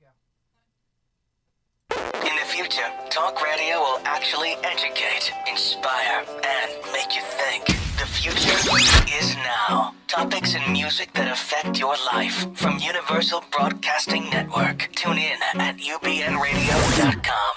In the future, talk radio will actually educate, inspire, and make you think. The future is now. Topics and music that affect your life from Universal Broadcasting Network. Tune in at ubnradio.com.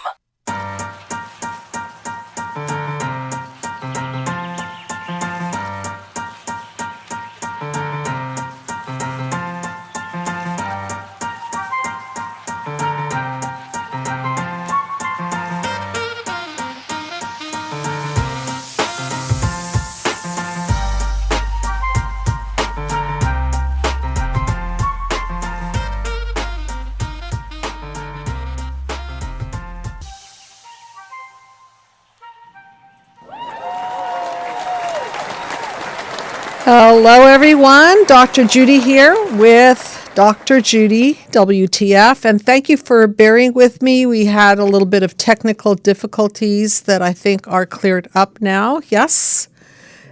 Hello, everyone. Dr. Judy here with Dr. Judy, WTF, and thank you for bearing with me. We had a little bit of technical difficulties that I think are cleared up now. Yes?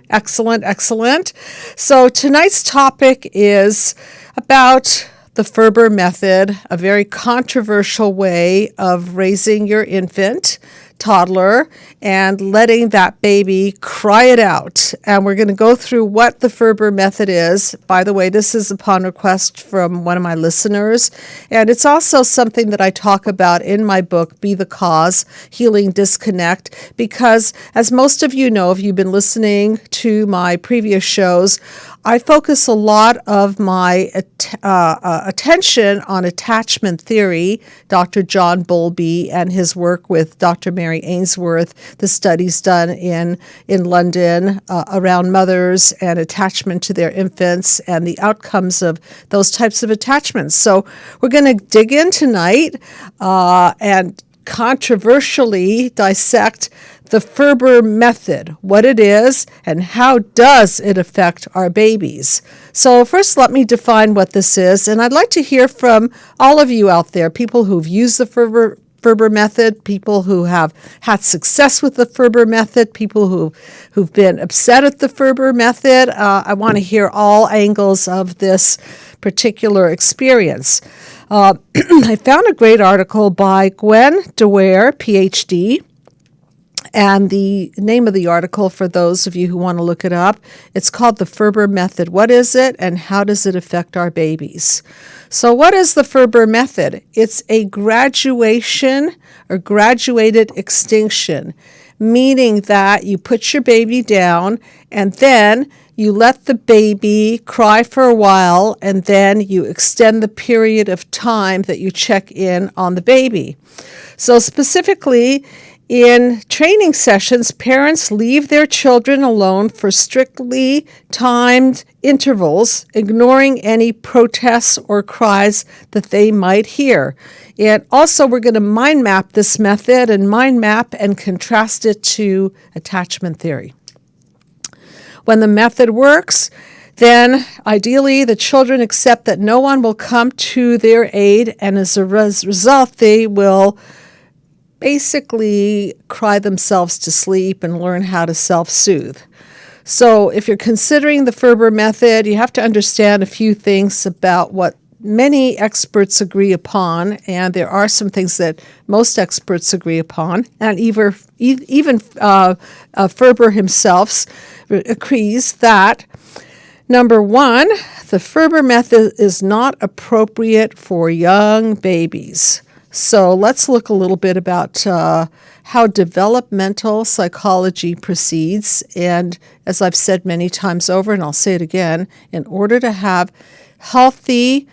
Excellent, excellent. So tonight's topic is about the Ferber Method, a very controversial way of raising your infant, toddler, and letting that baby cry it out. And we're going to go through what the Ferber Method is. By the way, this is upon request from one of my listeners. And it's also something that I talk about in my book, Be the Cause, Healing Disconnect, because as most of you know, if you've been listening to my previous shows, I focus a lot of my attention on attachment theory, Dr. John Bowlby and his work with Dr. Mary Ainsworth, the studies done in London around mothers and attachment to their infants and the outcomes of those types of attachments. So we're going to dig in tonight and controversially dissect the Ferber Method, what it is, and how does it affect our babies. So first, let me define what this is, and I'd like to hear from all of you out there, people who've used the Ferber Method, people who have had success with the Ferber Method, people who've been upset at the Ferber Method. I want to hear all angles of this particular experience. I found a great article by Gwen DeWare, PhD, and the name of the article, for those of you who want to look it up, it's called The Ferber Method. What is it and how does it affect our babies? So what is the Ferber Method? It's a graduation or graduated extinction, meaning that you put your baby down and then you let the baby cry for a while and then you extend the period of time that you check in on the baby. So specifically, in training sessions, parents leave their children alone for strictly timed intervals, ignoring any protests or cries that they might hear. And also, we're going to mind map this method and mind map and contrast it to attachment theory. When the method works, then ideally the children accept that no one will come to their aid, and as a result, they will basically cry themselves to sleep and learn how to self-soothe. So if you're considering the Ferber Method, you have to understand a few things about what many experts agree upon, and there are some things that most experts agree upon, and even Ferber himself agrees that, number one, the Ferber Method is not appropriate for young babies. So let's look a little bit about how developmental psychology proceeds. And as I've said many times over, and I'll say it again, in order to have healthy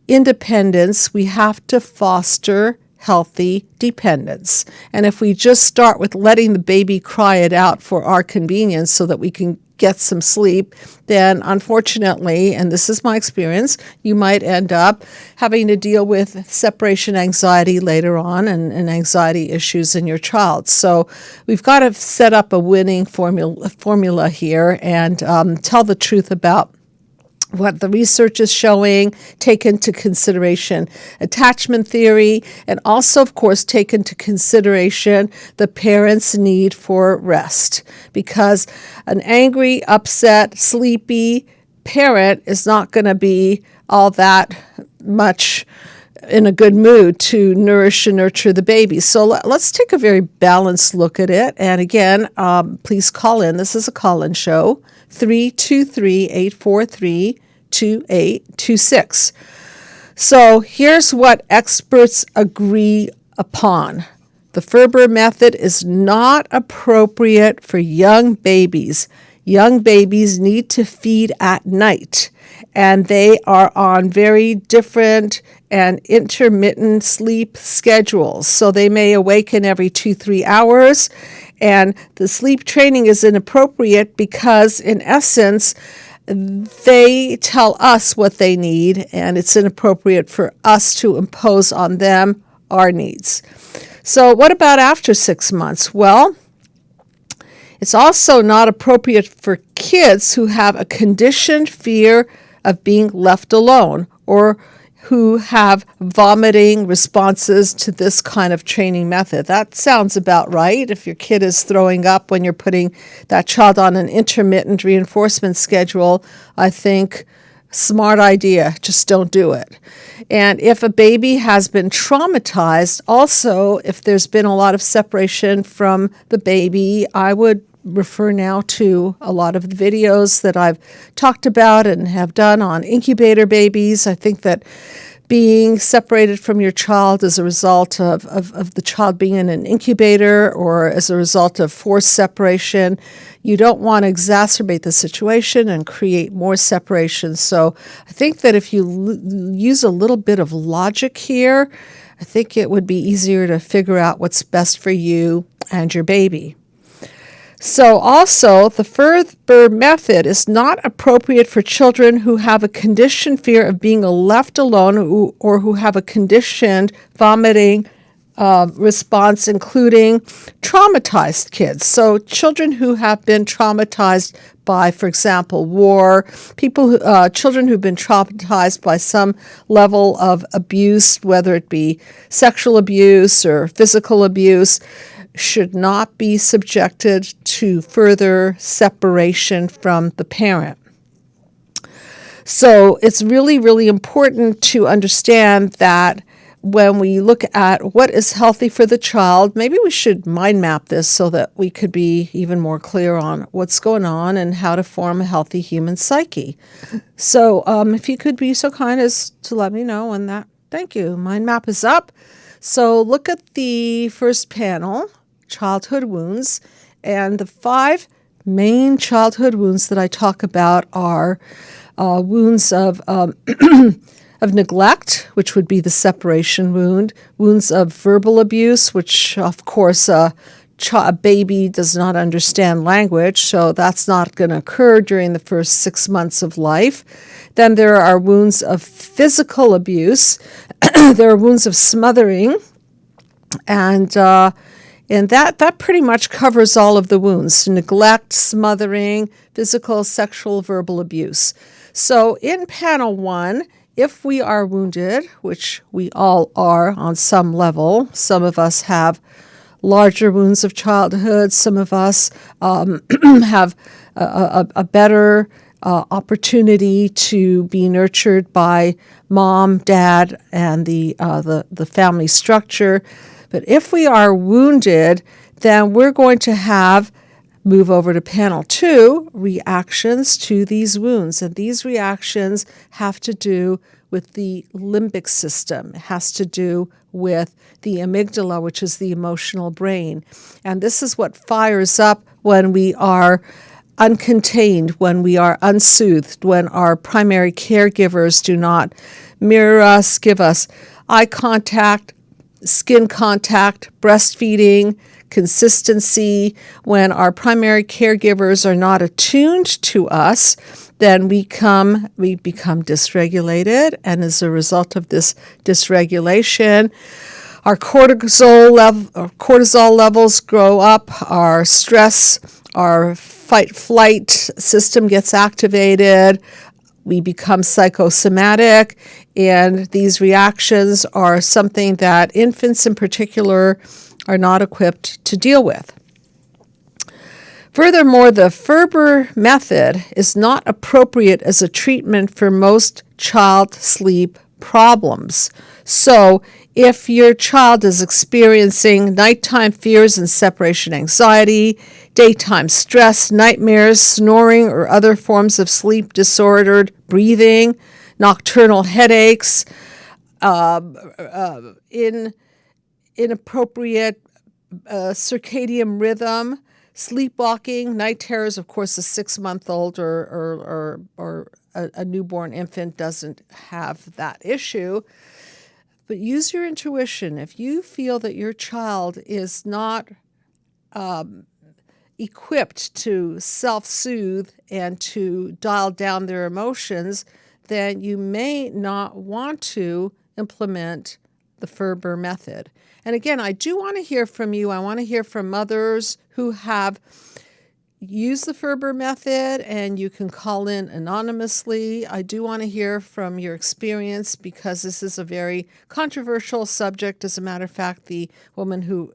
independence, we have to foster healthy dependence. And if we just start with letting the baby cry it out for our convenience so that we can get some sleep, then unfortunately, and this is my experience, you might end up having to deal with separation anxiety later on and anxiety issues in your child. So we've got to set up a winning formula here and tell the truth about what the research is showing, take into consideration attachment theory, and also, of course, take into consideration the parent's need for rest. Because an angry, upset, sleepy parent is not going to be all that much in a good mood to nourish and nurture the baby. So let's take a very balanced look at it. And again, please call in. This is a call-in show, 323-843-2826. So here's what experts agree upon. The Ferber Method is not appropriate for young babies. Young babies need to feed at night, and they are on very different and intermittent sleep schedules. So they may awaken every 2-3 hours, and the sleep training is inappropriate because, in essence, they tell us what they need, and it's inappropriate for us to impose on them our needs. So what about after 6 months? Well, it's also not appropriate for kids who have a conditioned fear of being left alone or who have vomiting responses to this kind of training method. That sounds about right. If your kid is throwing up when you're putting that child on an intermittent reinforcement schedule, I think smart idea, just don't do it. And if a baby has been traumatized, also, if there's been a lot of separation from the baby, I would refer now to a lot of the videos that I've talked about and have done on incubator babies. I think that being separated from your child as a result of the child being in an incubator or as a result of forced separation, you don't want to exacerbate the situation and create more separation. So I think that if you use a little bit of logic here, I think it would be easier to figure out what's best for you and your baby. So also, the Ferber Method is not appropriate for children who have a conditioned fear of being left alone or who have a conditioned vomiting response, including traumatized kids. So children who have been traumatized by, for example, war, children who've been traumatized by some level of abuse, whether it be sexual abuse or physical abuse, should not be subjected to further separation from the parent. So it's really, really important to understand that when we look at what is healthy for the child, maybe we should mind map this so that we could be even more clear on what's going on and how to form a healthy human psyche. So if you could be so kind as to let me know when that, thank you. Mind map is up. So look at the first panel, childhood wounds, and the 5 main childhood wounds that I talk about are wounds of neglect, which would be the separation wound, wounds of verbal abuse, which of course a baby does not understand language, so that's not going to occur during the first 6 months of life. Then there are wounds of physical abuse. There are wounds of smothering, and that pretty much covers all of the wounds: neglect, smothering, physical, sexual, verbal abuse. So in panel 1, if we are wounded, which we all are on some level, some of us have larger wounds of childhood, some of us have a better opportunity to be nurtured by mom, dad, and the family structure. But if we are wounded, then we're going to move over to panel 2, reactions to these wounds. And these reactions have to do with the limbic system. It has to do with the amygdala, which is the emotional brain. And this is what fires up when we are uncontained, when we are unsoothed, when our primary caregivers do not mirror us, give us eye contact, skin contact, breastfeeding, consistency. When our primary caregivers are not attuned to us, then we become dysregulated, and as a result of this dysregulation, our cortisol levels grow up, our stress, our fight-flight system gets activated, we become psychosomatic, and these reactions are something that infants in particular are not equipped to deal with. Furthermore, the Ferber Method is not appropriate as a treatment for most child sleep problems. So if your child is experiencing nighttime fears and separation anxiety, daytime stress, nightmares, snoring, or other forms of sleep disordered breathing, nocturnal headaches, inappropriate circadian rhythm, sleepwalking, night terrors. Of course, a 6-month-old or a newborn infant doesn't have that issue. But use your intuition. If you feel that your child is not equipped to self-soothe and to dial down their emotions, then you may not want to implement the Ferber method. And again, I do want to hear from you. I want to hear from mothers who have used the Ferber method, and you can call in anonymously. I do want to hear from your experience because this is a very controversial subject. As a matter of fact, the woman who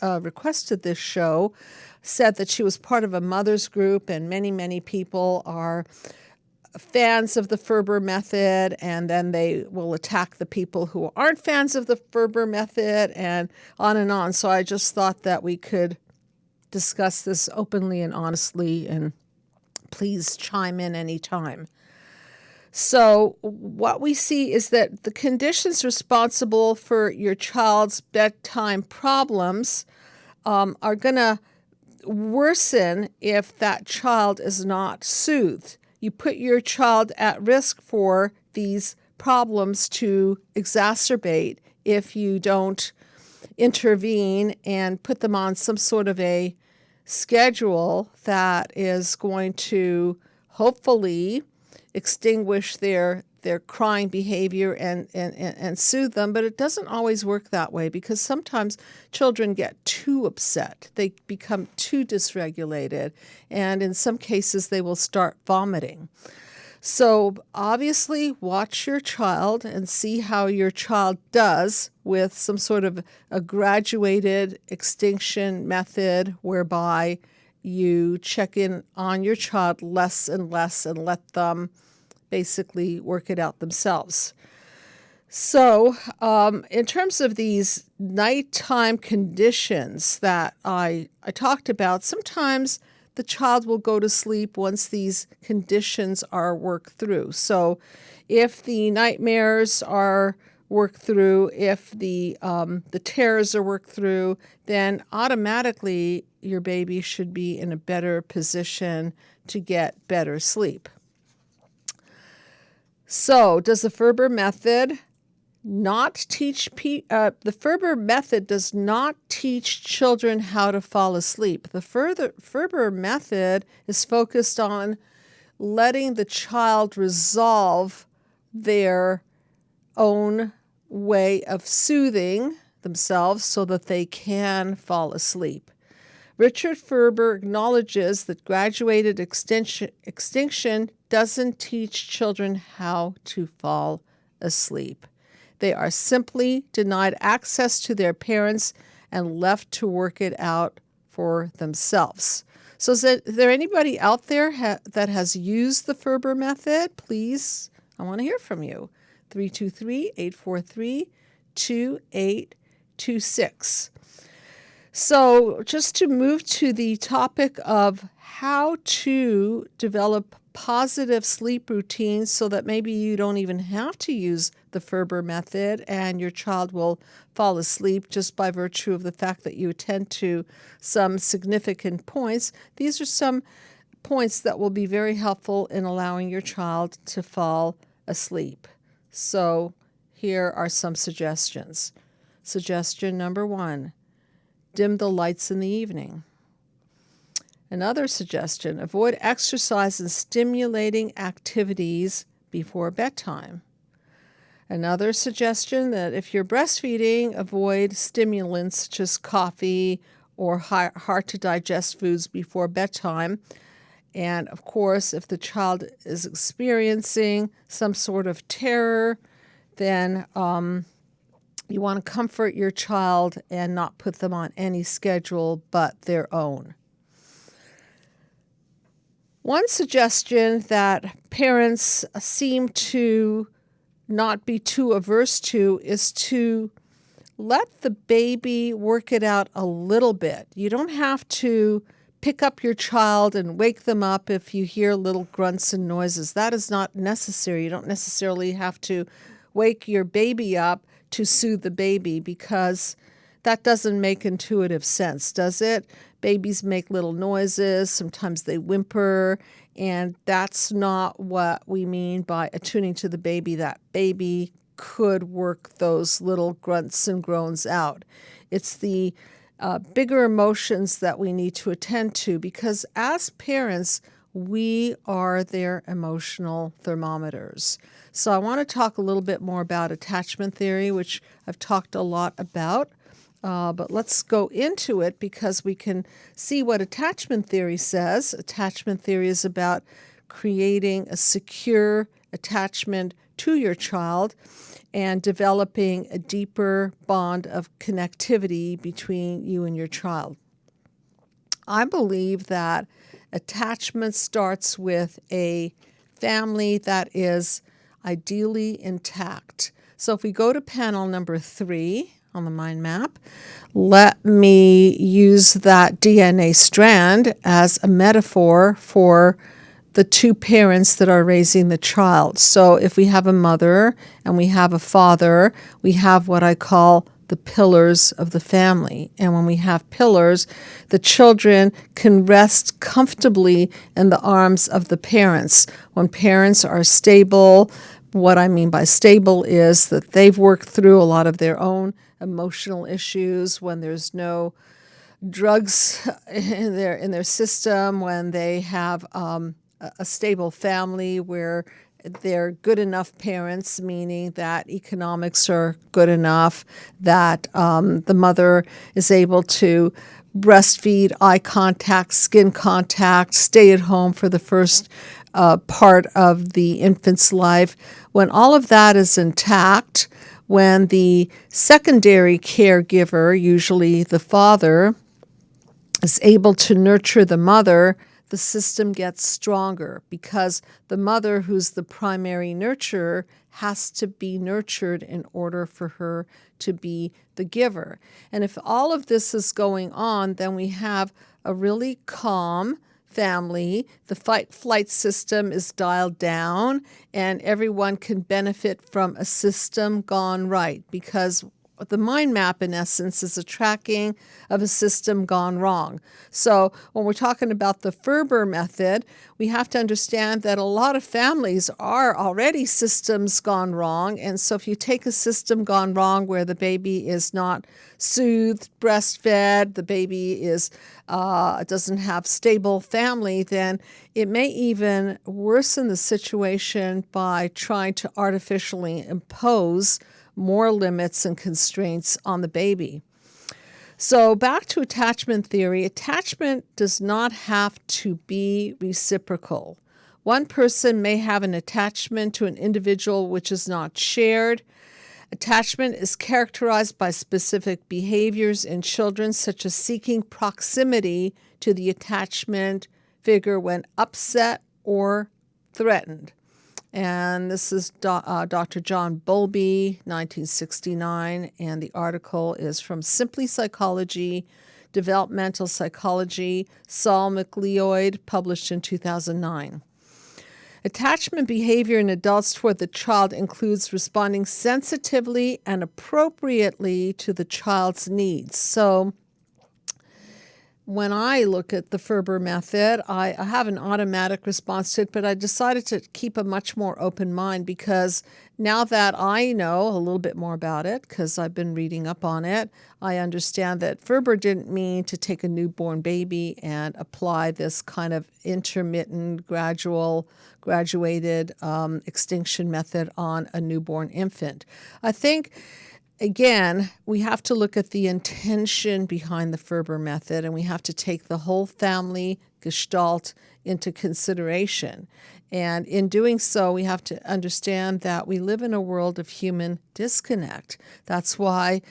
requested this show said that she was part of a mother's group, and many, many people are fans of the Ferber method, and then they will attack the people who aren't fans of the Ferber method, and on and on. So I just thought that we could discuss this openly and honestly, and please chime in anytime. So what we see is that the conditions responsible for your child's bedtime problems are going to worsen if that child is not soothed. You put your child at risk for these problems to exacerbate if you don't intervene and put them on some sort of a schedule that is going to hopefully extinguish their crying behavior and soothe them. But it doesn't always work that way because sometimes children get too upset. They become too dysregulated, and in some cases they will start vomiting. So obviously watch your child and see how your child does with some sort of a graduated extinction method whereby you check in on your child less and less and let them basically work it out themselves. So in terms of these nighttime conditions that I talked about, sometimes the child will go to sleep once these conditions are worked through. So if the nightmares are worked through, if the terrors are worked through, then automatically your baby should be in a better position to get better sleep. So does the Ferber method not teach the Ferber method does not teach children how to fall asleep. The Ferber method is focused on letting the child resolve their own way of soothing themselves so that they can fall asleep. Richard Ferber acknowledges that graduated extinction doesn't teach children how to fall asleep. They are simply denied access to their parents and left to work it out for themselves. So is there anybody out there that has used the Ferber method? Please, I want to hear from you. 323-843-2826. So just to move to the topic of how to develop positive sleep routines so that maybe you don't even have to use the Ferber method and your child will fall asleep just by virtue of the fact that you attend to some significant points. These are some points that will be very helpful in allowing your child to fall asleep. So here are some suggestions. Suggestion number 1, dim the lights in the evening. Another suggestion, avoid exercise and stimulating activities before bedtime. Another suggestion that if you're breastfeeding, avoid stimulants such as coffee or hard to digest foods before bedtime. And of course, if the child is experiencing some sort of terror, then you want to comfort your child and not put them on any schedule but their own. One suggestion that parents seem to not be too averse to is to let the baby work it out a little bit. You don't have to pick up your child and wake them up if you hear little grunts and noises. That is not necessary. You don't necessarily have to wake your baby up to soothe the baby, because that doesn't make intuitive sense, does it? Babies make little noises. Sometimes they whimper, and that's not what we mean by attuning to the baby. That baby could work those little grunts and groans out. It's the bigger emotions that we need to attend to, because as parents, we are their emotional thermometers. So I want to talk a little bit more about attachment theory, which I've talked a lot about. But let's go into it, because we can see what attachment theory says. Attachment theory is about creating a secure attachment to your child and developing a deeper bond of connectivity between you and your child. I believe that attachment starts with a family that is ideally intact. So if we go to panel number 3 on the mind map, let me use that DNA strand as a metaphor for the two parents that are raising the child. So if we have a mother and we have a father, we have what I call the pillars of the family. And when we have pillars, the children can rest comfortably in the arms of the parents. When parents are stable, what I mean by stable is that they've worked through a lot of their own emotional issues, when there's no drugs in their system, when they have a stable family where they're good enough parents, meaning that economics are good enough, that the mother is able to breastfeed, eye contact, skin contact, stay at home for the first part of the infant's life. When all of that is intact, when the secondary caregiver, usually the father, is able to nurture the mother, the system gets stronger, because the mother, who's the primary nurturer, has to be nurtured in order for her to be the giver. And if all of this is going on, then we have a really calm family. The fight-flight system is dialed down, and everyone can benefit from a system gone right, because the mind map, in essence, is a tracking of a system gone wrong. So when we're talking about the Ferber Method, we have to understand that a lot of families are already systems gone wrong. And so if you take a system gone wrong where the baby is not soothed, breastfed, the baby is doesn't have stable family, then it may even worsen the situation by trying to artificially impose more limits and constraints on the baby. So back to attachment theory. Attachment does not have to be reciprocal. One person may have an attachment to an individual which is not shared. Attachment is characterized by specific behaviors in children, such as seeking proximity to the attachment figure when upset or threatened. And this is Dr. John Bowlby, 1969, and the article is from Simply Psychology, Developmental Psychology, Saul McLeod, published in 2009. Attachment behavior in adults toward the child includes responding sensitively and appropriately to the child's needs. So when I look at the Ferber Method, I have an automatic response to it, but I decided to keep a much more open mind, because now that I know a little bit more about it, because I've been reading up on it, I understand that Ferber didn't mean to take a newborn baby and apply this kind of intermittent, graduated extinction method on a newborn infant. I think, again, we have to look at the intention behind the Ferber Method, and we have to take the whole family gestalt into consideration. And in doing so, we have to understand that we live in a world of human disconnect. That's why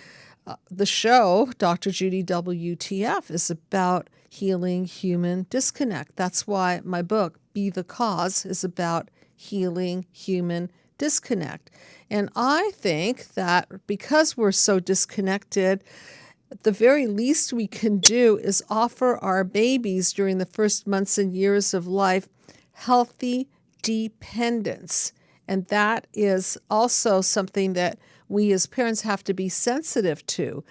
the show, Dr. Judy WTF, is about healing human disconnect. That's why my book, Be the Cause, is about healing human disconnect. And I think that because we're so disconnected, the very least we can do is offer our babies during the first months and years of life healthy dependence. And that is also something that we as parents have to be sensitive to.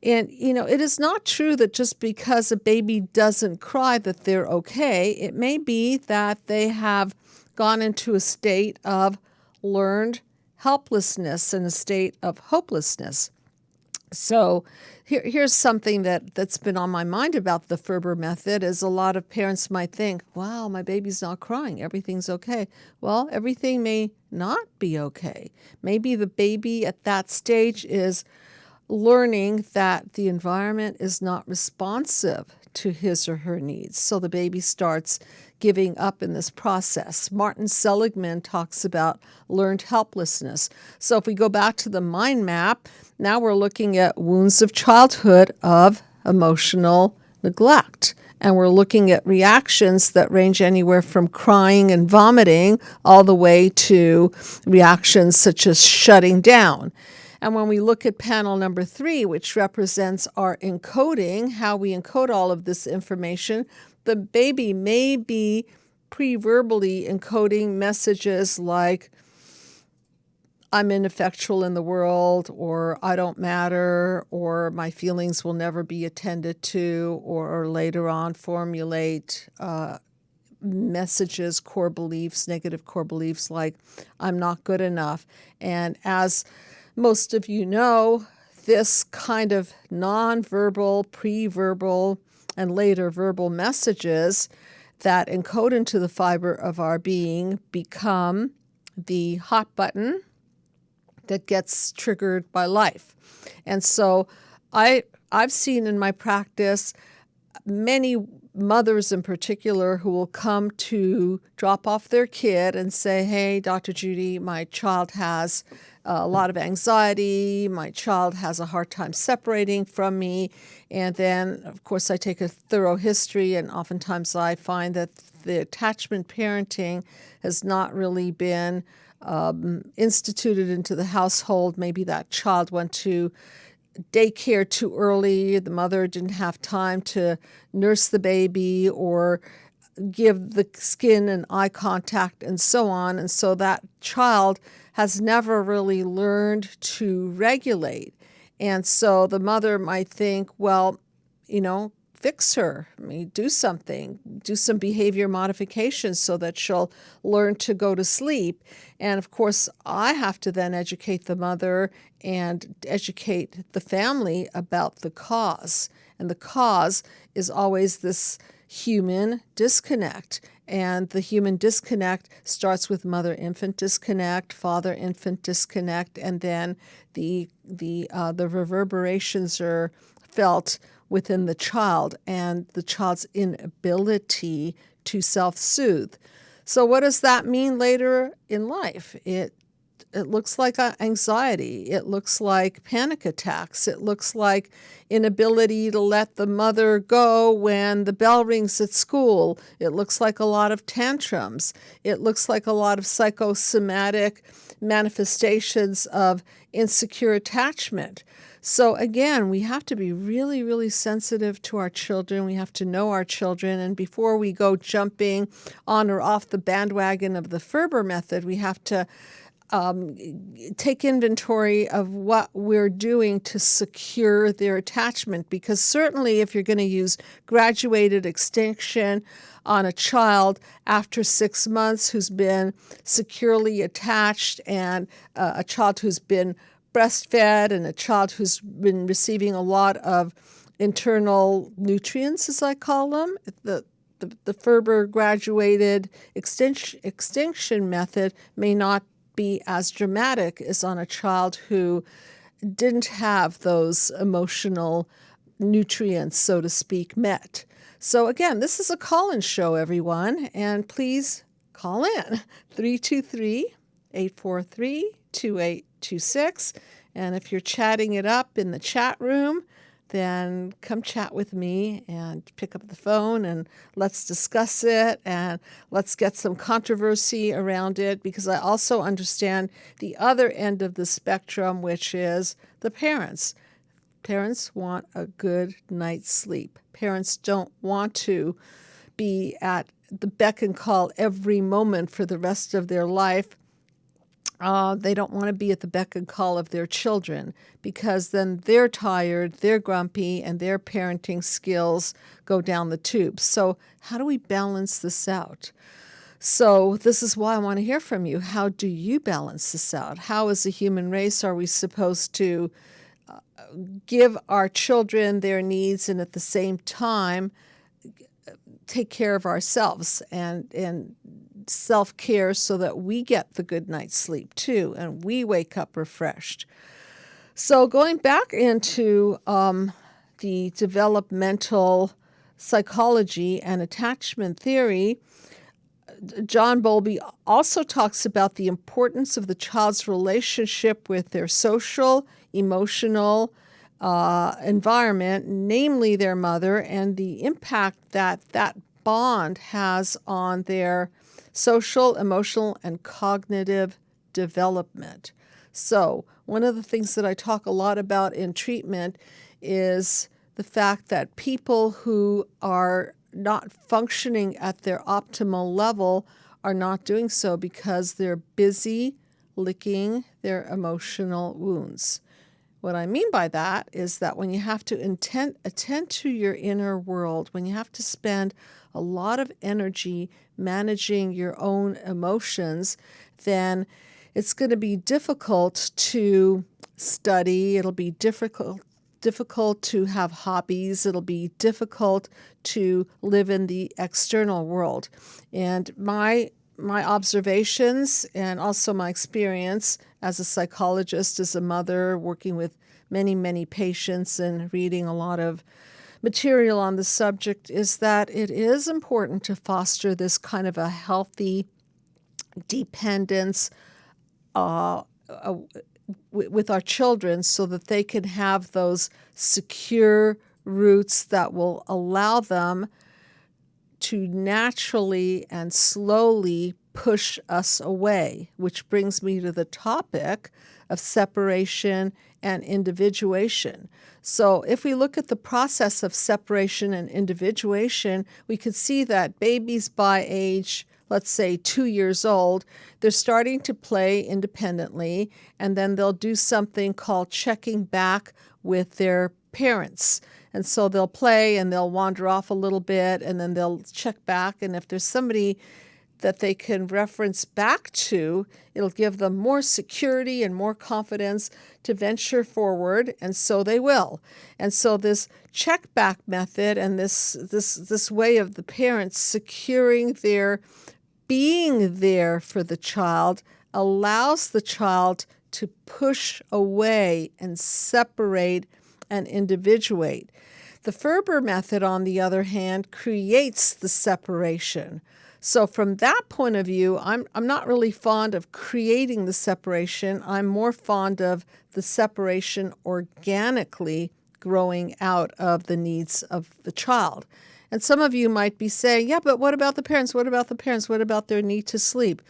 And, it is not true that just because a baby doesn't cry that they're okay. It may be that they have gone into a state of learned helplessness and a state of hopelessness. So here's something that's been on my mind about the Ferber Method is a lot of parents might think, wow, my baby's not crying. Everything's okay. Well, everything may not be okay. Maybe the baby at that stage is learning that the environment is not responsive to his or her needs. So the baby starts giving up in this process. Martin Seligman talks about learned helplessness. So if we go back to the mind map, now we're looking at wounds of childhood of emotional neglect. And we're looking at reactions that range anywhere from crying and vomiting all the way to reactions such as shutting down. And when we look at panel number 3, which represents our encoding, how we encode all of this information, the baby may be pre-verbally encoding messages like, I'm ineffectual in the world, or I don't matter, or my feelings will never be attended to, or later on formulate messages, core beliefs, negative core beliefs like, I'm not good enough. And as most of you know, this kind of nonverbal, pre-verbal, and later verbal messages that encode into the fiber of our being become the hot button that gets triggered by life. And so I've seen in my practice many mothers in particular who will come to drop off their kid and say, hey, Dr. Judy, my child has a lot of anxiety. My child has a hard time separating from me. And then, of course, I take a thorough history, and oftentimes I find that the attachment parenting has not really been instituted into the household. Maybe that child went to daycare too early. The mother didn't have time to nurse the baby or give the skin and eye contact and so on. And so that child has never really learned to regulate. And so the mother might think, well, fix her. Do something, do some behavior modifications so that she'll learn to go to sleep. And of course, I have to then educate the mother and educate the family about the cause. And the cause is always this human disconnect. And the human disconnect starts with mother-infant disconnect, father-infant disconnect, and then the reverberations are felt within the child and the child's inability to self-soothe. So what does that mean later in life? It looks like anxiety. It looks like panic attacks. It looks like inability to let the mother go when the bell rings at school. It looks like a lot of tantrums. It looks like a lot of psychosomatic manifestations of insecure attachment. So again, we have to be really, really sensitive to our children. We have to know our children. And before we go jumping on or off the bandwagon of the Ferber Method, we have to take inventory of what we're doing to secure their attachment. Because certainly if you're going to use graduated extinction on a child after 6 months who's been securely attached, and a child who's been breastfed, and a child who's been receiving a lot of internal nutrients, as I call them, the Ferber graduated extinction method may not be as dramatic as on a child who didn't have those emotional nutrients, so to speak, met. So again, this is a call-in show, everyone, and please call in 323-843-2826. And if you're chatting it up in the chat room, then come chat with me and pick up the phone and let's discuss it and let's get some controversy around it, because I also understand the other end of the spectrum, which is the parents. Parents want a good night's sleep. Parents don't want to be at the beck and call every moment for the rest of their life. They don't want to be at the beck and call of their children, because then they're tired, they're grumpy, and their parenting skills go down the tubes. So how do we balance this out? So this is why I want to hear from you. How do you balance this out? How, as a human race, are we supposed to give our children their needs and at the same time take care of ourselves and self-care so that we get the good night's sleep too and we wake up refreshed? So going back into the developmental psychology and attachment theory, John Bowlby also talks about the importance of the child's relationship with their social, emotional environment, namely their mother, and the impact that that bond has on their social, emotional, and cognitive development. So one of the things that I talk a lot about in treatment is the fact that people who are not functioning at their optimal level are not doing so because they're busy licking their emotional wounds. What I mean by that is that when you have to attend to your inner world, when you have to spend a lot of energy managing your own emotions, then it's going to be difficult to study. It'll be difficult to have hobbies. It'll be difficult to live in the external world. And my observations and also my experience as a psychologist, as a mother, working with many, many patients and reading a lot of material on the subject, is that it is important to foster this kind of a healthy dependence with our children so that they can have those secure roots that will allow them to naturally and slowly push us away, which brings me to the topic of separation and individuation. So if we look at the process of separation and individuation, we could see that babies by age, let's say 2 years old, they're starting to play independently, and then they'll do something called checking back with their parents. And so they'll play and they'll wander off a little bit, and then they'll check back. And if there's somebody that they can reference back to, it'll give them more security and more confidence to venture forward, and so they will. And so this check back method and this way of the parents securing their being there for the child allows the child to push away and separate and individuate. The Ferber Method, on the other hand, creates the separation. So from that point of view, I'm not really fond of creating the separation. I'm more fond of the separation organically growing out of the needs of the child. And some of you might be saying, yeah, but what about the parents? What about the parents? What about their need to sleep?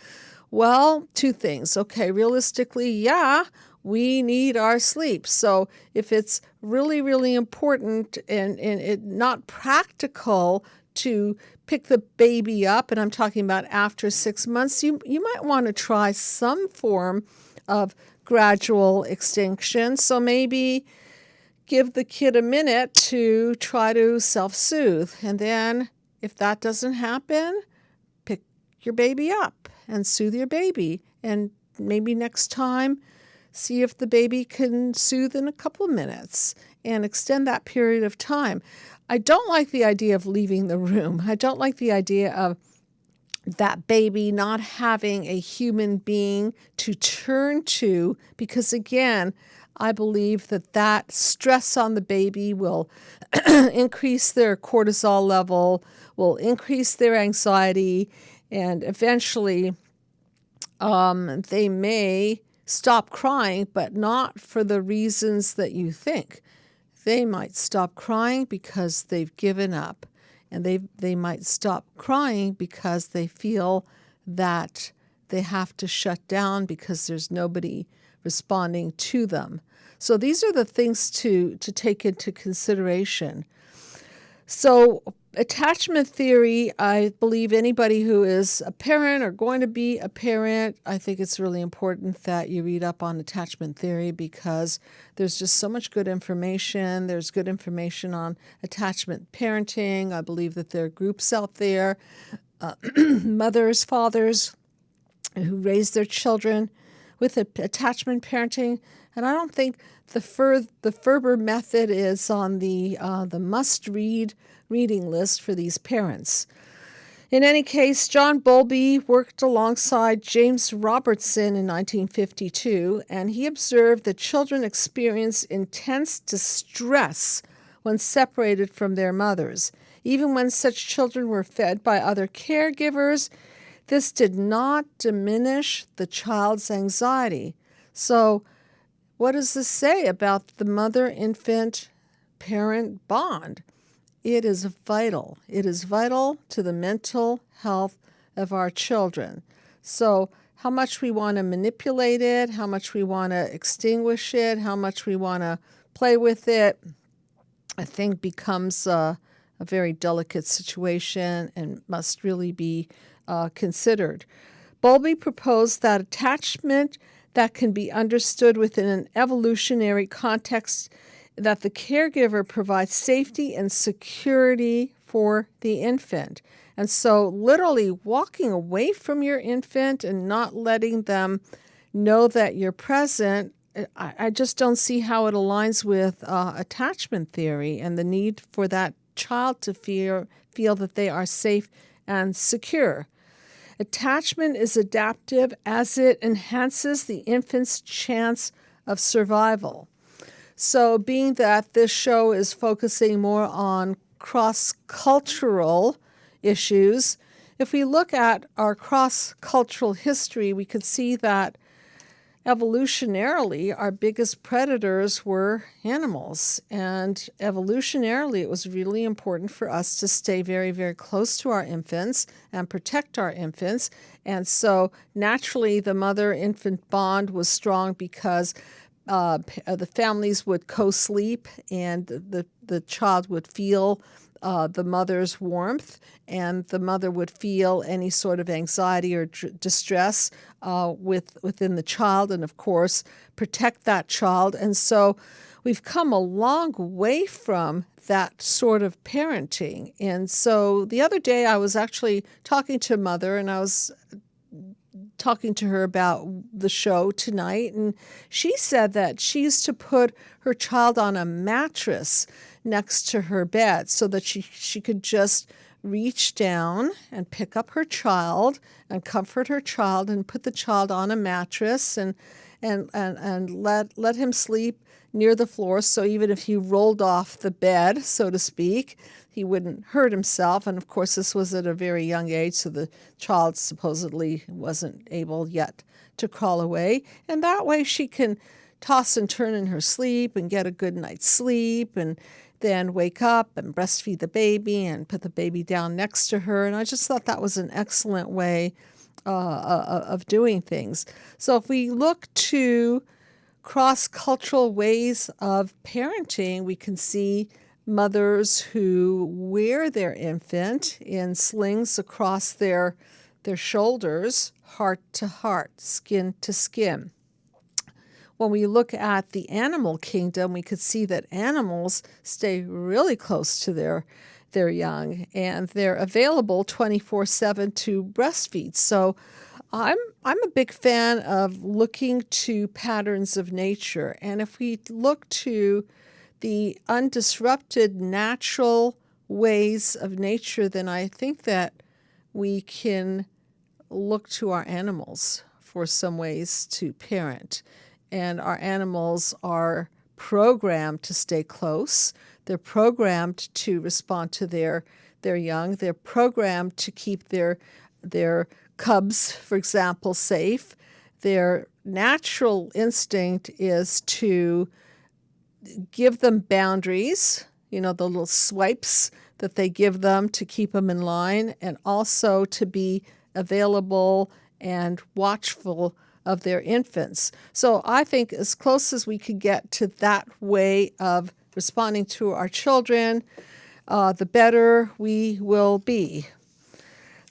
Well, two things. Okay, realistically, yeah, we need our sleep. So if it's really, really important and it not practical to pick the baby up, and I'm talking about after 6 months, you might want to try some form of gradual extinction. So maybe give the kid a minute to try to self-soothe. And then if that doesn't happen, pick your baby up and soothe your baby. And maybe next time, see if the baby can soothe in a couple of minutes and extend that period of time. I don't like the idea of leaving the room. I don't like the idea of that baby not having a human being to turn to, because again, I believe that stress on the baby will increase their cortisol level, will increase their anxiety, and eventually they may stop crying, but not for the reasons that you think. they might stop crying because they've given up. And they might stop crying because they feel that they have to shut down because there's nobody responding to them. So these are the things to take into consideration. So attachment theory, I believe anybody who is a parent or going to be a parent, I think it's really important that you read up on attachment theory because there's just so much good information. There's good information on attachment parenting. I believe that there are groups out there, mothers, fathers, who raise their children with attachment parenting. And I don't think the Ferber Method is on the must-read reading list for these parents. In any case, John Bowlby worked alongside James Robertson in 1952, and he observed that children experience intense distress when separated from their mothers. Even when such children were fed by other caregivers, this did not diminish the child's anxiety. So, what does this say about the mother-infant-parent bond? It is vital. It is vital to the mental health of our children. So, how much we want to manipulate it, how much we want to extinguish it, how much we want to play with it, I think becomes a very delicate situation and must really be considered. Bowlby proposed that attachment that can be understood within an evolutionary context, that the caregiver provides safety and security for the infant. And so literally walking away from your infant and not letting them know that you're present, I just don't see how it aligns with attachment theory and the need for that child to feel that they are safe and secure. Attachment is adaptive as it enhances the infant's chance of survival. So being that this show is focusing more on cross-cultural issues, if we look at our cross-cultural history, we could see that evolutionarily, our biggest predators were animals. And evolutionarily, it was really important for us to stay very, very close to our infants and protect our infants. And so naturally, the mother-infant bond was strong because the families would co-sleep and the child would feel the mother's warmth, and the mother would feel any sort of anxiety or distress within the child, and of course protect that child. And so we've come a long way from that sort of parenting. And so the other day I was actually talking to a mother, and I was talking to her about the show tonight, and she said that she used to put her child on a mattress next to her bed so that she could just reach down and pick up her child and comfort her child and put the child on a mattress and let him sleep near the floor, so even if he rolled off the bed, so to speak, he wouldn't hurt himself. And of course, this was at a very young age, so the child supposedly wasn't able yet to crawl away. And that way she can toss and turn in her sleep and get a good night's sleep, and then wake up and breastfeed the baby and put the baby down next to her. And I just thought that was an excellent way of doing things. So if we look to cross-cultural ways of parenting, we can see mothers who wear their infant in slings across their shoulders, heart to heart, skin to skin. When we look at the animal kingdom, we could see that animals stay really close to their young, and they're available 24/7 to breastfeed. So I'm a big fan of looking to patterns of nature. And if we look to the undisrupted natural ways of nature, then I think that we can look to our animals for some ways to parent. And our animals are programmed to stay close. They're programmed to respond to their young. They're programmed to keep their cubs, for example, safe. Their natural instinct is to give them boundaries, the little swipes that they give them to keep them in line, and also to be available and watchful of their infants. So I think as close as we could get to that way of responding to our children, the better we will be.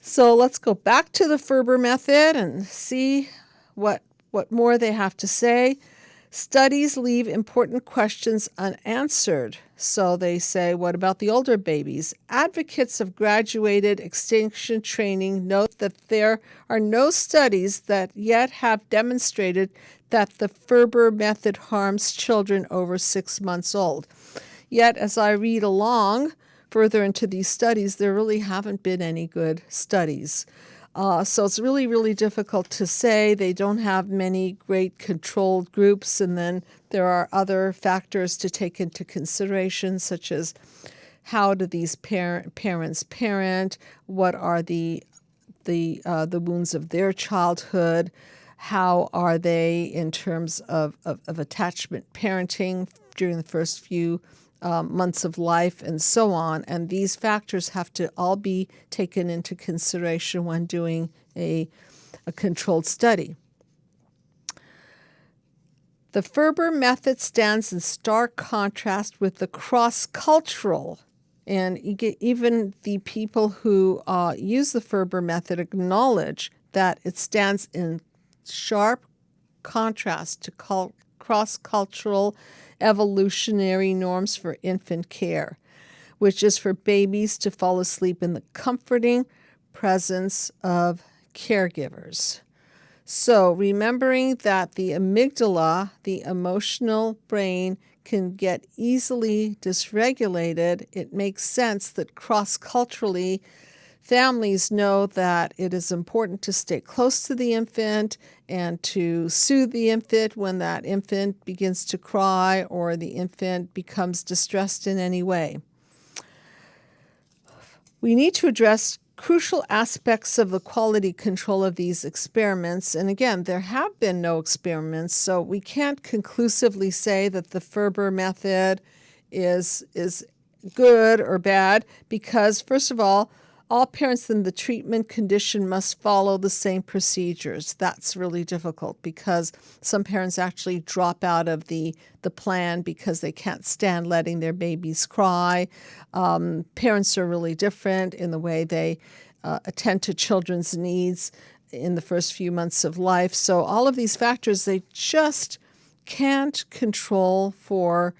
So let's go back to the Ferber Method and see what more they have to say. Studies leave important questions unanswered. So they say, what about the older babies? Advocates of graduated extinction training note that there are no studies that yet have demonstrated that the Ferber Method harms children over 6 months old. Yet, as I read along further into these studies, there really haven't been any good studies. So it's really, really difficult to say. They don't have many great controlled groups, and then there are other factors to take into consideration, such as how do these parents parent, what are the wounds of their childhood, how are they in terms of attachment parenting during the first few months of life, and so on. And these factors have to all be taken into consideration when doing a controlled study. The Ferber Method stands in stark contrast with the cross-cultural, and even the people who use the Ferber Method acknowledge that it stands in sharp contrast to cross-cultural evolutionary norms for infant care, which is for babies to fall asleep in the comforting presence of caregivers. So remembering that the amygdala, the emotional brain, can get easily dysregulated, it makes sense that cross-culturally families know that it is important to stay close to the infant and to soothe the infant when that infant begins to cry or the infant becomes distressed in any way. We need to address crucial aspects of the quality control of these experiments. And again, there have been no experiments, so we can't conclusively say that the Ferber Method is good or bad because, first of all parents in the treatment condition must follow the same procedures. That's really difficult because some parents actually drop out of the plan because they can't stand letting their babies cry. Parents are really different in the way they attend to children's needs in the first few months of life. So all of these factors, they just can't control for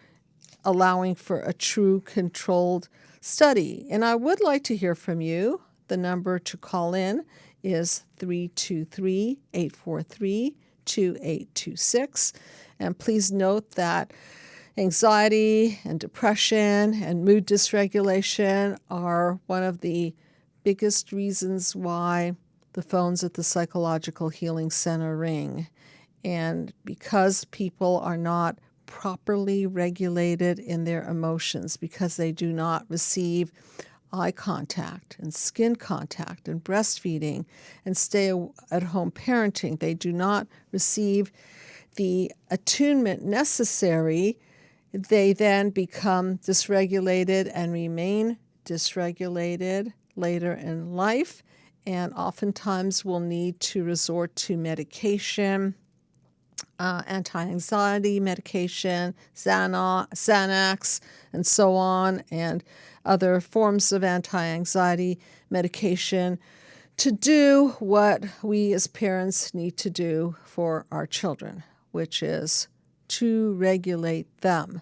allowing for a true controlled study. And I would like to hear from you. The number to call in is 323-843-2826. And please note that anxiety and depression and mood dysregulation are one of the biggest reasons why the phones at the Psychological Healing Center ring. And because people are not properly regulated in their emotions, because they do not receive eye contact and skin contact and breastfeeding and stay-at-home parenting, they do not receive the attunement necessary, they then become dysregulated and remain dysregulated later in life, and oftentimes will need to resort to medication, anti-anxiety medication, Xanax, and so on, and other forms of anti-anxiety medication to do what we as parents need to do for our children, which is to regulate them.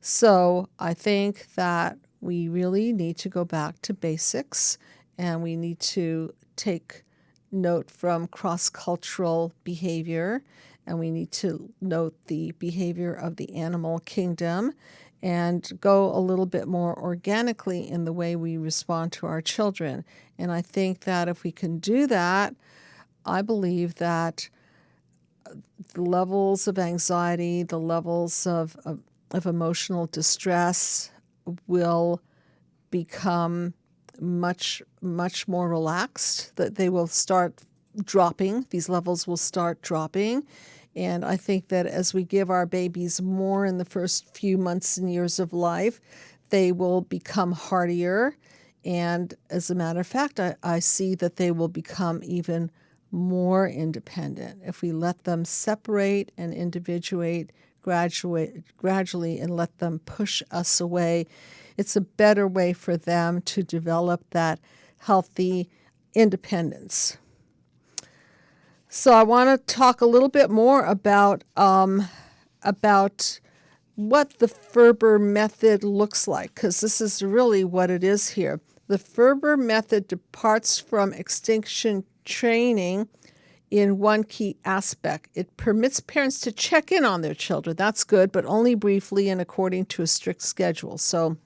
So I think that we really need to go back to basics, and we need to take note from cross-cultural behavior, and we need to note the behavior of the animal kingdom and go a little bit more organically in the way we respond to our children. And I think that if we can do that, I believe that the levels of anxiety, the levels of emotional distress will become much, much more relaxed, that they will start dropping. These levels will start dropping, And I think that as we give our babies more in the first few months and years of life, they will become hardier. And as a matter of fact, I see that they will become even more independent if we let them separate and individuate gradually and let them push us away. It's a better way for them to develop that healthy independence. So I want to talk a little bit more about what the Ferber Method looks like, because this is really what it is here. The Ferber Method departs from extinction training in one key aspect. It permits parents to check in on their children. That's good, but only briefly and according to a strict schedule. So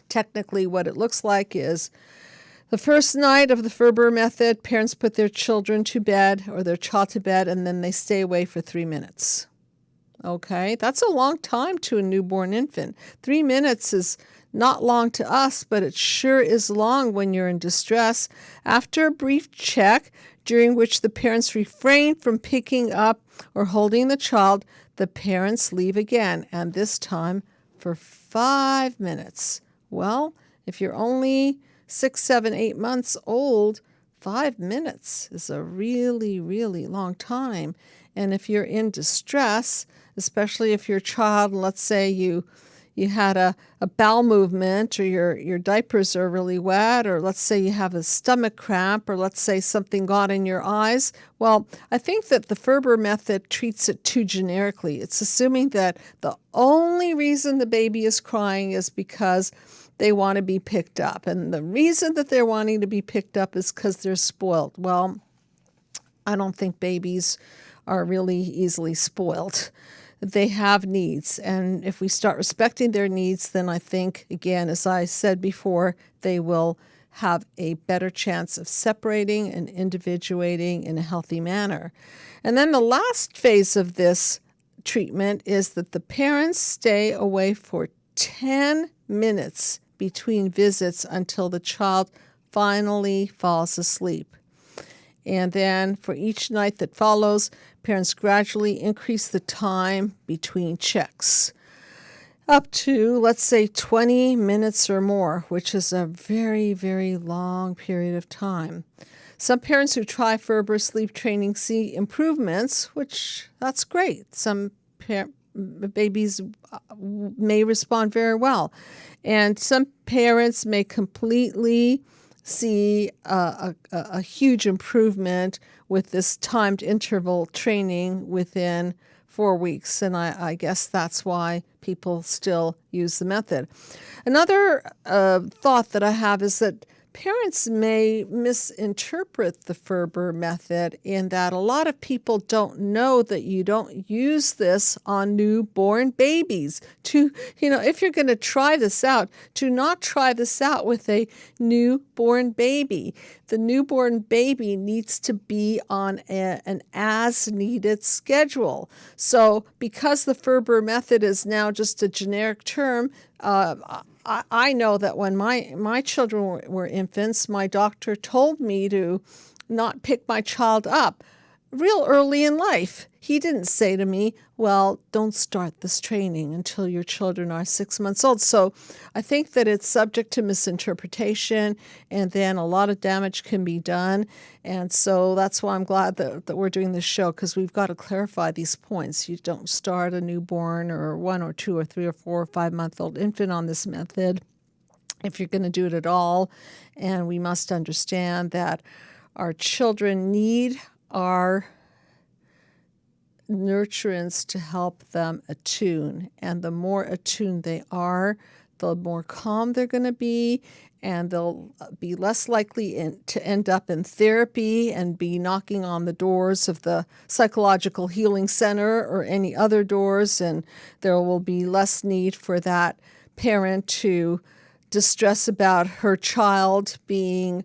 technically what it looks like is the first night of the Ferber Method, parents put their children to bed or their child to bed, and then they stay away for 3 minutes. Okay, that's a long time to a newborn infant. 3 minutes is not long to us, but it sure is long when you're in distress. After a brief check, during which the parents refrain from picking up or holding the child, the parents leave again, and this time for 5 minutes. Well, if you're only 6, 7, 8 months old, 5 minutes is a really, really long time. And if you're in distress, especially if your child, let's say you had a bowel movement, or your diapers are really wet, or let's say you have a stomach cramp, or let's say something got in your eyes. Well, I think that the Ferber Method treats it too generically. It's assuming that the only reason the baby is crying is because they want to be picked up. And the reason that they're wanting to be picked up is because they're spoiled. Well, I don't think babies are really easily spoiled. They have needs. And if we start respecting their needs, then I think, again, as I said before, they will have a better chance of separating and individuating in a healthy manner. And then the last phase of this treatment is that the parents stay away for 10 minutes between visits until the child finally falls asleep. And then for each night that follows, parents gradually increase the time between checks up to, let's say, 20 minutes or more, which is a very, very long period of time. Some parents who try Ferber sleep training see improvements, which that's great. Some babies may respond very well. And some parents may completely see a huge improvement with this timed interval training within 4 weeks. And I guess that's why people still use the method. Another thought that I have is that parents may misinterpret the Ferber method in that a lot of people don't know that you don't use this on newborn babies. If you're going to try this out, do not try this out with a newborn baby. The newborn baby needs to be on an as-needed schedule. So because the Ferber method is now just a generic term, I know that when my children were infants, my doctor told me to not pick my child up real early in life. He didn't say to me, well, don't start this training until your children are 6 months old. So I think that it's subject to misinterpretation, and then a lot of damage can be done. And so that's why I'm glad that we're doing this show, because we've got to clarify these points. You don't start a newborn or 1 or 2 or 3 or 4 or 5 month old infant on this method if you're going to do it at all. And we must understand that our children need our nurturance to help them attune. And the more attuned they are, the more calm they're going to be, and they'll be less likely to end up in therapy and be knocking on the doors of the psychological healing center or any other doors, and there will be less need for that parent to distress about her child being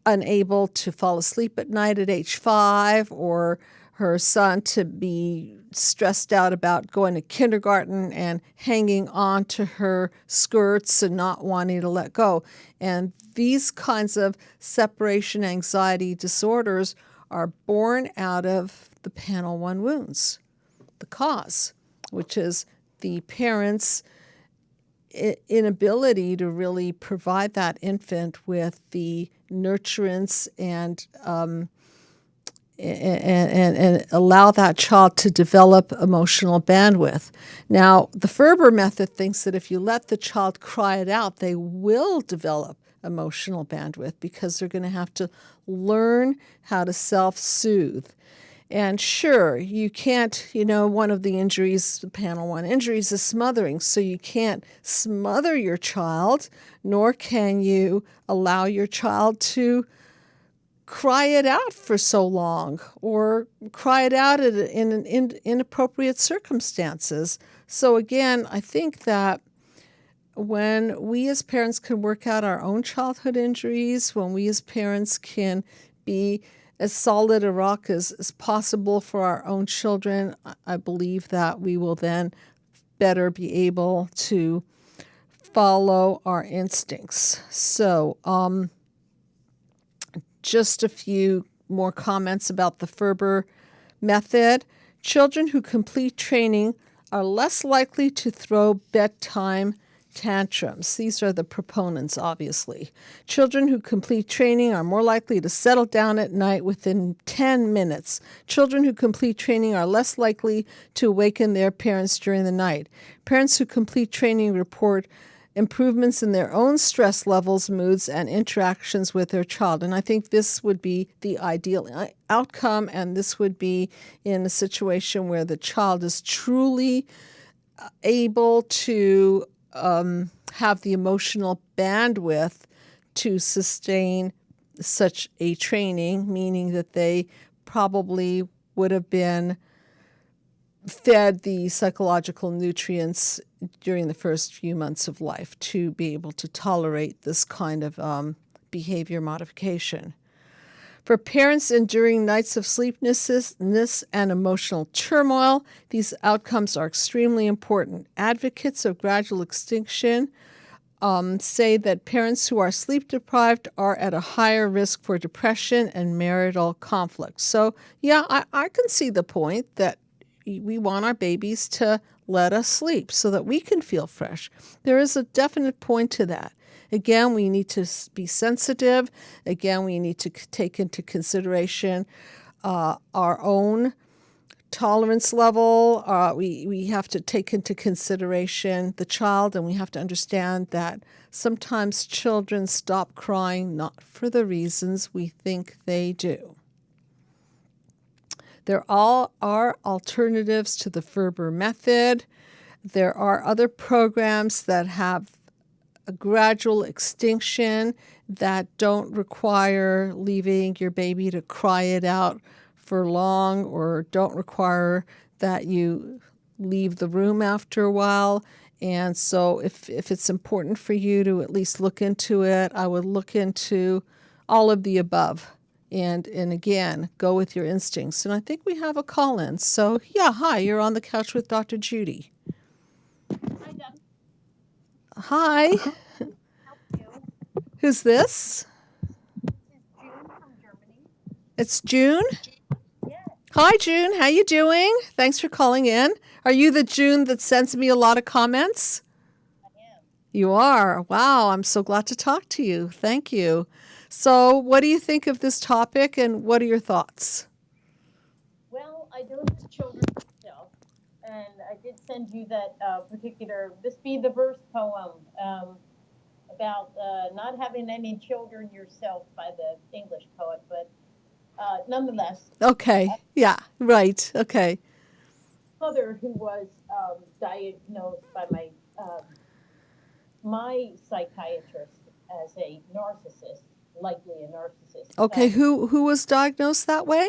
unable to fall asleep at night at age 5, or her son to be stressed out about going to kindergarten and hanging on to her skirts and not wanting to let go. And these kinds of separation anxiety disorders are born out of the panel 1 wounds, the cause, which is the parents' inability to really provide that infant with the nurturance and allow that child to develop emotional bandwidth. Now, the Ferber method thinks that if you let the child cry it out, they will develop emotional bandwidth because they're going to have to learn how to self-soothe. And sure, you can't, one of the injuries, the panel 1 injuries is smothering. So you can't smother your child, nor can you allow your child to cry it out for so long or cry it out in inappropriate circumstances. So again, I think that when we as parents can work out our own childhood injuries, when we as parents can be as solid a rock as possible for our own children, I believe that we will then better be able to follow our instincts. So, just a few more comments about the Ferber method. Children who complete training are less likely to throw bedtime tantrums. These are the proponents, obviously. Children who complete training are more likely to settle down at night within 10 minutes. Children who complete training are less likely to awaken their parents during the night. Parents who complete training report improvements in their own stress levels, moods, and interactions with their child. And I think this would be the ideal outcome, and this would be in a situation where the child is truly able to have the emotional bandwidth to sustain such a training, meaning that they probably would have been fed the psychological nutrients during the first few months of life to be able to tolerate this kind of behavior modification. For parents enduring nights of sleeplessness and emotional turmoil, these outcomes are extremely important. Advocates of gradual extinction say that parents who are sleep deprived are at a higher risk for depression and marital conflict. So, yeah, I can see the point that we want our babies to let us sleep so that we can feel fresh. There is a definite point to that. Again, we need to be sensitive. Again, we need to take into consideration our own tolerance level. We have to take into consideration the child, and we have to understand that sometimes children stop crying not for the reasons we think they do. There all are alternatives to the Ferber method. There are other programs that have a gradual extinction that don't require leaving your baby to cry it out for long, or don't require that you leave the room after a while. And so if it's important for you to at least look into it, I would look into all of the above. And again, go with your instincts. And I think we have a call in. So, yeah, hi, you're on the couch with Dr. Judy. Hi, Dr. Hi. Help you. Who's this? This is June from Germany. It's June? Yes, Hi, June. How you doing? Thanks for calling in. Are you the June that sends me a lot of comments? I am. You are. Wow, I'm so glad to talk to you. Thank you. So, what do you think of this topic, and what are your thoughts? Well, I don't have children myself, and I did send you that this be the verse poem about not having any children yourself by the English poet, but nonetheless, Okay. Yeah, right. Okay. mother who was diagnosed by my psychiatrist as a narcissist, likely a narcissist. Okay, who was diagnosed that way?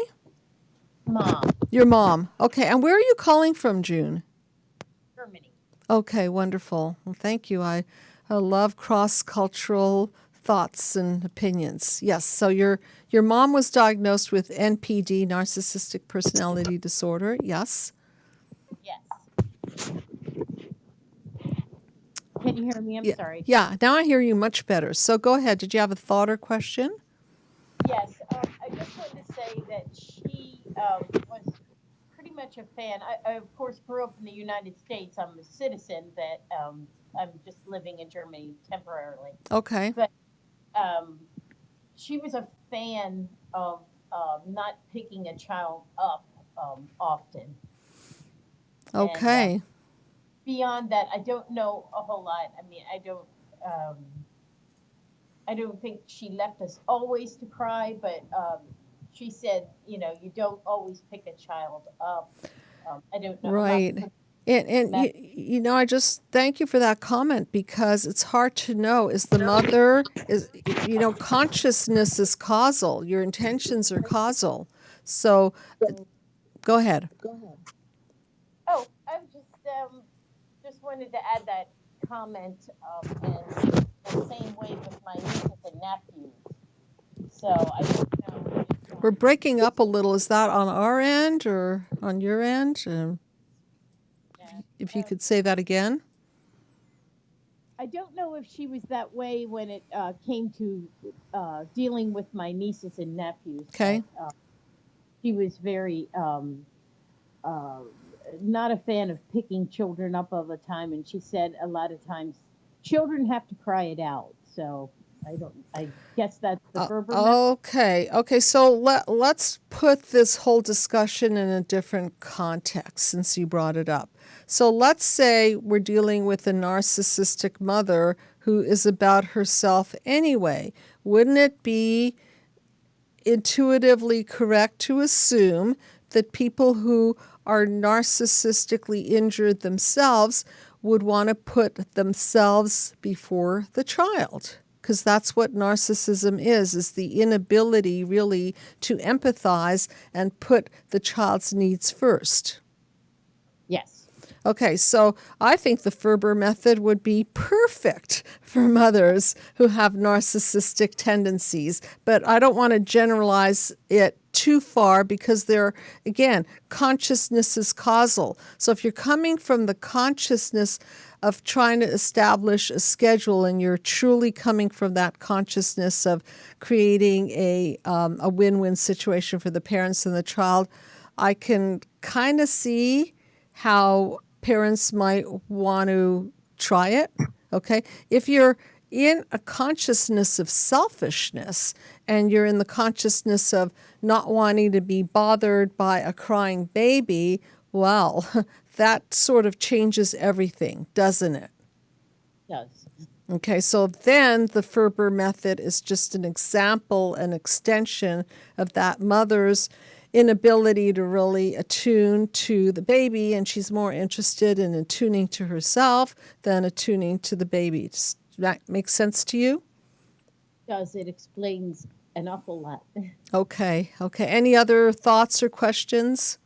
Mom, Your mom. Okay, and where are you calling from, June? Germany. Okay, wonderful. Well, thank you. I love cross-cultural thoughts and opinions. Yes, so your mom was diagnosed with NPD, narcissistic personality disorder. Yes. Yes. Can you hear me? I'm Yeah. sorry. Yeah, now I hear you much better. So go ahead. Did you have a thought or question? Yes, I just wanted to say that she was much a fan. I of course grew up in the United States. I'm a citizen, but I'm just living in Germany temporarily. Okay. But um, she was a fan of not picking a child up often. And Okay. beyond that, I don't know a whole lot. I mean, um, I don't think she left us always to cry, but she said, you don't always pick a child up. I don't know. I'm not Right. And met. I just thank you for that comment, because it's hard to know, is the mother, consciousness is causal, your intentions are causal. So go ahead. Oh, I just wanted to add that comment, and the same way with my nieces and nephews. So I don't know. We're breaking up a little. Is that on our end or on your end? If you Yeah. could say that again. I don't know if she was that way when it came to dealing with my nieces and nephews, but Okay. she was very uh, not a fan of picking children up all the time, and she said a lot of times children have to cry it out. So I guess that's the Ferber method. Okay. So let's put this whole discussion in a different context, since you brought it up. So let's say we're dealing with a narcissistic mother who is about herself anyway. Wouldn't it be intuitively correct to assume that people who are narcissistically injured themselves would want to put themselves before the child? Because that's what narcissism is the inability really to empathize and put the child's needs first. Yes. Okay, so I think the Ferber method would be perfect for mothers who have narcissistic tendencies, but I don't want to generalize it too far, because again, consciousness is causal. So if you're coming from the consciousness of trying to establish a schedule, and you're truly coming from that consciousness of creating a win-win situation for the parents and the child, I can kind of see how parents might want to try it. Okay. If you're in a consciousness of selfishness, and you're in the consciousness of not wanting to be bothered by a crying baby, well, that sort of changes everything, doesn't it? Does. Okay, so then the Ferber method is just an example, an extension of that mother's inability to really attune to the baby, and she's more interested in attuning to herself than attuning to the baby. Does that make sense to you? Does. It explains an awful lot. Okay. Any other thoughts or questions?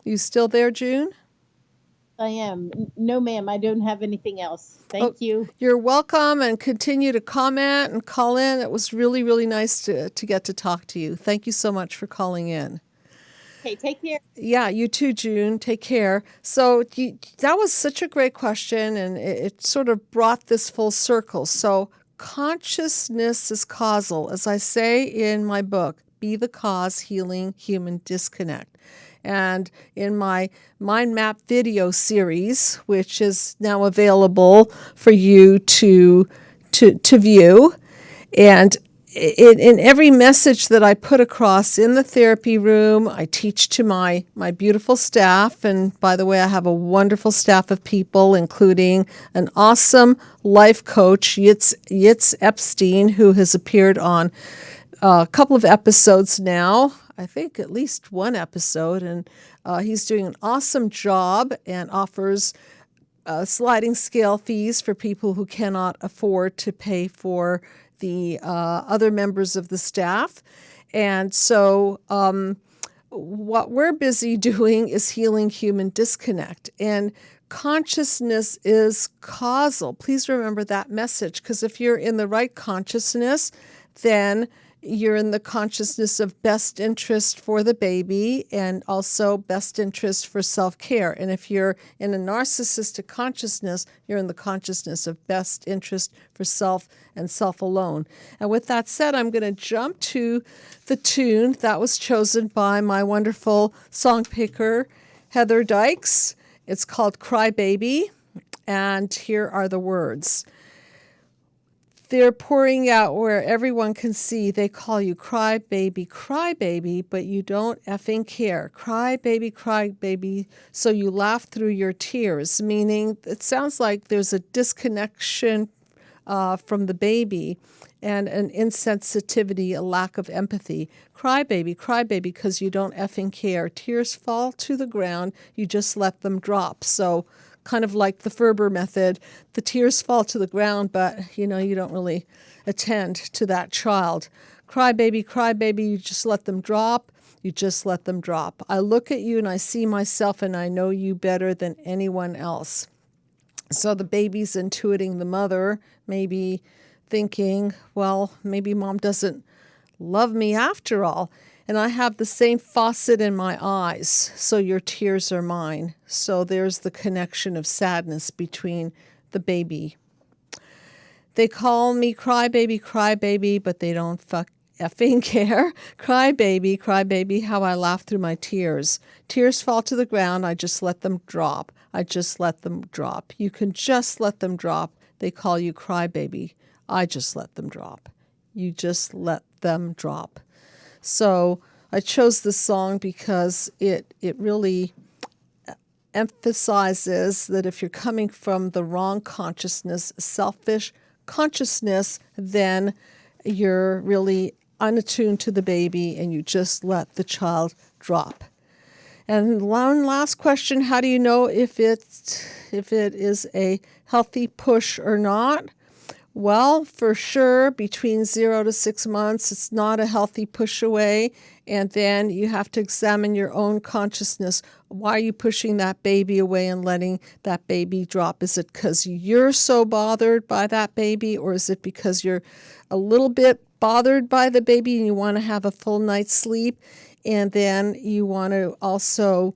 You still there, June? I am. No, ma'am, I don't have anything else. Thank you. You're welcome, and continue to comment and call in. It was really, really nice to get to talk to you. Thank you so much for calling in. Okay, take care. Yeah, you too, June. Take care. So that was such a great question, and it sort of brought this full circle. So consciousness is causal. As I say in my book, Be the Cause, Healing Human Disconnect. And in my mind map video series, which is now available for you to view, and in every message that I put across in the therapy room, I teach to my beautiful staff. And by the way, I have a wonderful staff of people, including an awesome life coach, Yitz Epstein, who has appeared on a couple of episodes now. I think at least one episode, and he's doing an awesome job and offers sliding scale fees for people who cannot afford to pay for the other members of the staff. And so what we're busy doing is healing human disconnect. And consciousness is causal. Please remember that message, because if you're in the right consciousness, then You're in the consciousness of best interest for the baby and also best interest for self-care. And if you're in a narcissistic consciousness, you're in the consciousness of best interest for self and self alone. And with that said, I'm going to jump to the tune that was chosen by my wonderful song picker, Heather Dykes. It's called Cry Baby, and here are the words. They're pouring out where everyone can see. They call you cry baby, but you don't effing care. Cry baby, so you laugh through your tears, meaning it sounds like there's a disconnection from the baby and an insensitivity, a lack of empathy. Cry baby, because you don't effing care. Tears fall to the ground, you just let them drop. So kind of like the Ferber Method, the tears fall to the ground, but you don't really attend to that child. Cry baby, you just let them drop. You just let them drop. I look at you and I see myself and I know you better than anyone else. So the baby's intuiting the mother, maybe thinking, well, maybe mom doesn't love me after all. And I have the same faucet in my eyes, so your tears are mine. So there's the connection of sadness between the baby. They call me cry baby, but they don't effing care. Cry baby, how I laugh through my tears. Tears fall to the ground, I just let them drop. I just let them drop. You can just let them drop. They call you cry baby. I just let them drop. You just let them drop. So I chose this song because it really emphasizes that if you're coming from the wrong consciousness, selfish consciousness, then you're really unattuned to the baby and you just let the child drop. And one last question, how do you know if it is a healthy push or not? Well, for sure, between 0 to 6 months, it's not a healthy push away. And then you have to examine your own consciousness. Why are you pushing that baby away and letting that baby drop? Is it because you're so bothered by that baby, or is it because you're a little bit bothered by the baby and you want to have a full night's sleep? And then you want to also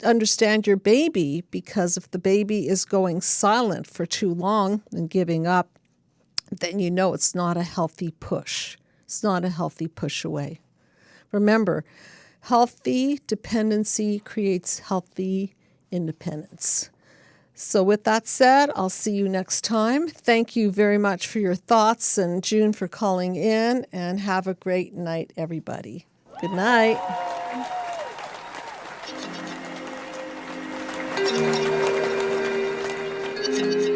understand your baby, because if the baby is going silent for too long and giving up, then you know it's not a healthy push. It's not a healthy push away. Remember, healthy dependency creates healthy independence. So with that said, I'll see you next time. Thank you very much for your thoughts, and June for calling in, and have a great night, everybody. Good night. Thank you.